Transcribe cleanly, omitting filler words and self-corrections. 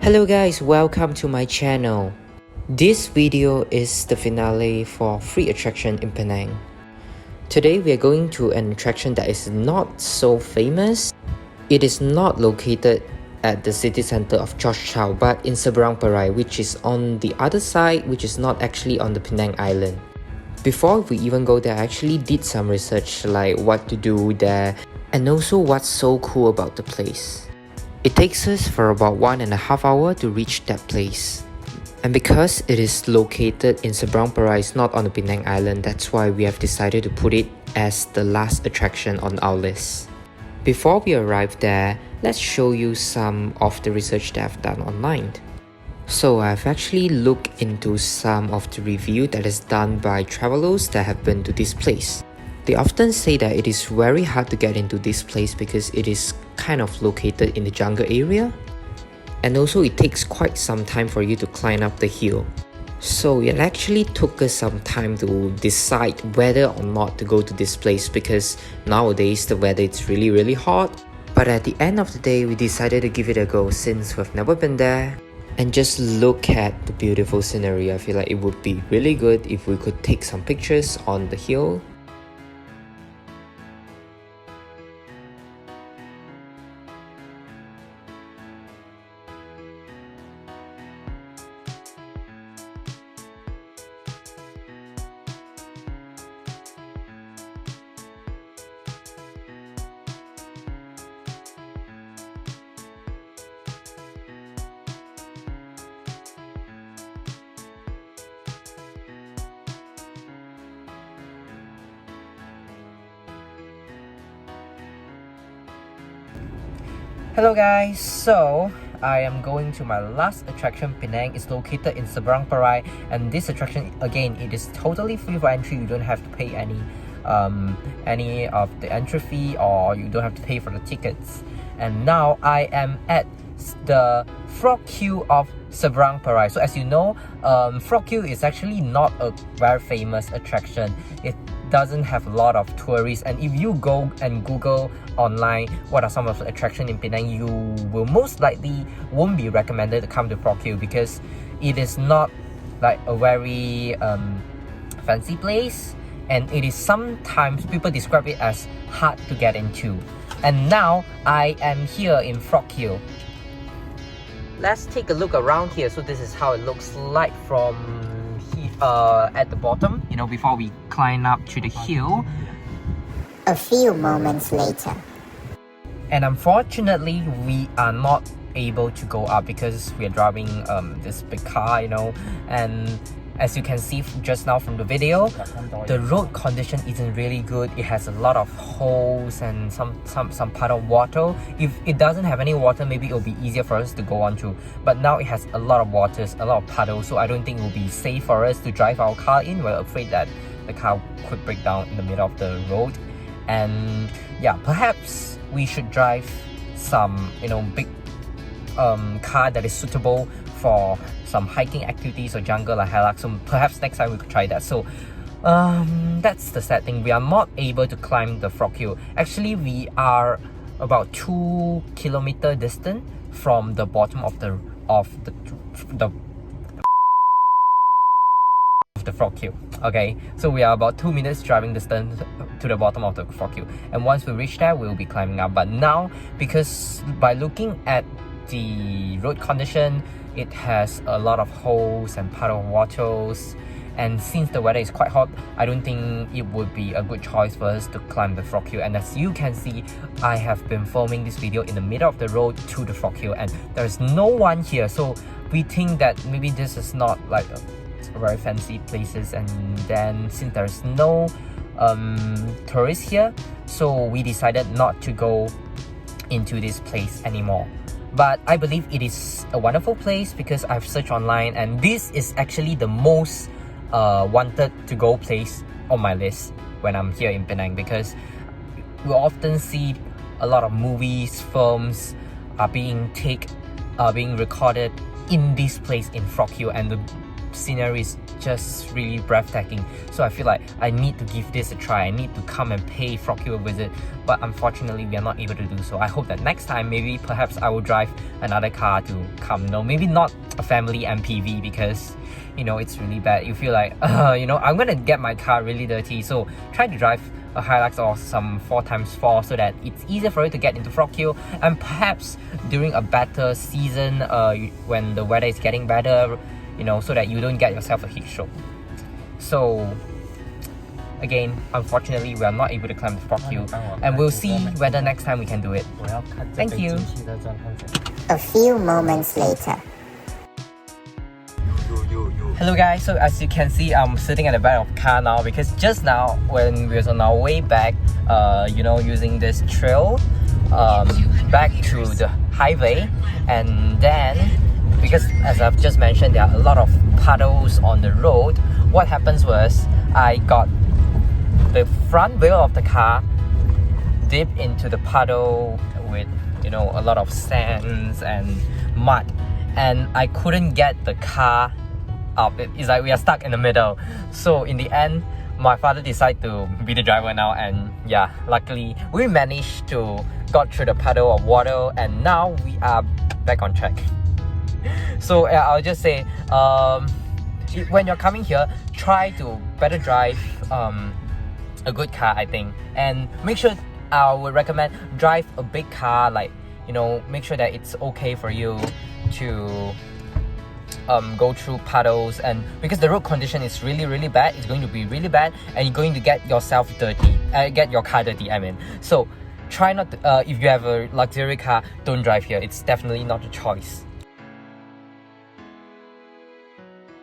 Hello guys, welcome to my channel. This video is the finale for free attraction in Penang. Today we are going to an attraction that is not so famous. It is not located at the city center of Georgetown but in Seberang Perai, which is on the other side, which is not actually on the Penang island. Before we even go there, I actually did some research like what to do there and also what's so cool about the place. It takes us for about 1.5 hours to reach that place. And because it is located in Seberang Perai, it's not on the Penang island, that's why we have decided to put it as the last attraction on our list. Before we arrive there, let's show you some of the research that I've done online. So I've actually looked into some of the review that is done by travelers that have been to this place. They often say that it is very hard to get into this place because it is kind of located in the jungle area, and also it takes quite some time for you to climb up the hill. So it actually took us some time to decide whether or not to go to this place because nowadays the weather is really hot. But at the end of the day, we decided to give it a go since we've never been there and just look at the beautiful scenery. I feel like it would be really good if we could take some pictures on the hill. Hello guys, so I am going to my last attraction. Penang is located in Seberang Perai, and this attraction again, it is totally free for entry. You don't have to pay any of the entry fee, or you don't have to pay for the tickets. And now I am at the Frog Queue of Seberang Perai. So as you know, Frog Queue is actually not a very famous attraction. It doesn't have a lot of tourists, and if you go and Google online what are some of the attractions in Penang, you will most likely won't be recommended to come to Frog Queue because it is not like a very fancy place, and it is sometimes people describe it as hard to get into. And now I am here in Frog Queue. Let's take a look around here. So this is how it looks like from at the bottom, you know, before we climb up to the hill. A few moments later. And unfortunately, we are not able to go up because we are driving this big car, you know, and as you can see just now from the video, the road condition isn't really good. It has a lot of holes and some puddle of water. If it doesn't have any water, maybe it'll be easier for us to go on to, but now it has a lot of waters, a lot of puddles, so I don't think it will be safe for us to drive our car in. We're afraid that the car could break down in the middle of the road. And yeah, perhaps we should drive some, you know, big car that is suitable for some hiking activities or jungle like hilux. So perhaps next time we could try that. So that's the sad thing, we are not able to climb the Frog Queue. Actually, we are about 2 kilometer distant from the bottom of the Frog Queue. Okay, so we are about 2 minutes driving distance to the bottom of the Frog Queue, and once we reach there, we'll be climbing up. But now, because by looking at the road condition, it has a lot of holes and puddle of waters, and since the weather is quite hot, I don't think it would be a good choice for us to climb the Frog Queue. And as you can see, I have been filming this video in the middle of the road to the Frog Queue, and there's no one here, so we think that maybe this is not like a very fancy places. And then since there's no tourists here, so we decided not to go into this place anymore. But I believe it is a wonderful place because I've searched online, and this is actually the most wanted to go place on my list when I'm here in Penang, because we often see a lot of movies, films are being recorded in this place in Frog Queue, and the scenery is just really breathtaking. So I feel like I need to give this a try. I need to come and pay Frog Hill a visit, but unfortunately we are not able to do so. I hope that next time, maybe perhaps I will drive another car to come. No, maybe not a family MPV, because you know it's really bad. You feel like you know, I'm gonna get my car really dirty, so try to drive a Hilux or some 4x4 so that it's easier for you to get into Frog Hill, and perhaps during a better season when the weather is getting better, you know, so that you don't get yourself a heat stroke. So again, unfortunately we are not able to climb the Frog Hill, and we'll see whether next time we can do it. Thank you. A few moments later. Hello guys, so as you can see, I'm sitting at the back of the car now, because just now when we was on our way back, you know, using this trail back to the highway, and then because as I've just mentioned, there are a lot of puddles on the road. What happens was I got the front wheel of the car dip into the puddle with, you know, a lot of sands and mud, and I couldn't get the car up. It's like we are stuck in the middle. So in the end, my father decided to be the driver now, and yeah, luckily we managed to got through the puddle of water, and now we are back on track. So I'll just say, when you're coming here, try to better drive a good car, I think, and make sure, I would recommend drive a big car, like, you know, make sure that it's okay for you to go through puddles, and because the road condition is really bad, it's going to be really bad, and you're going to get yourself dirty, get your car dirty, I mean. So try not to, if you have a luxury car, don't drive here. It's definitely not a choice.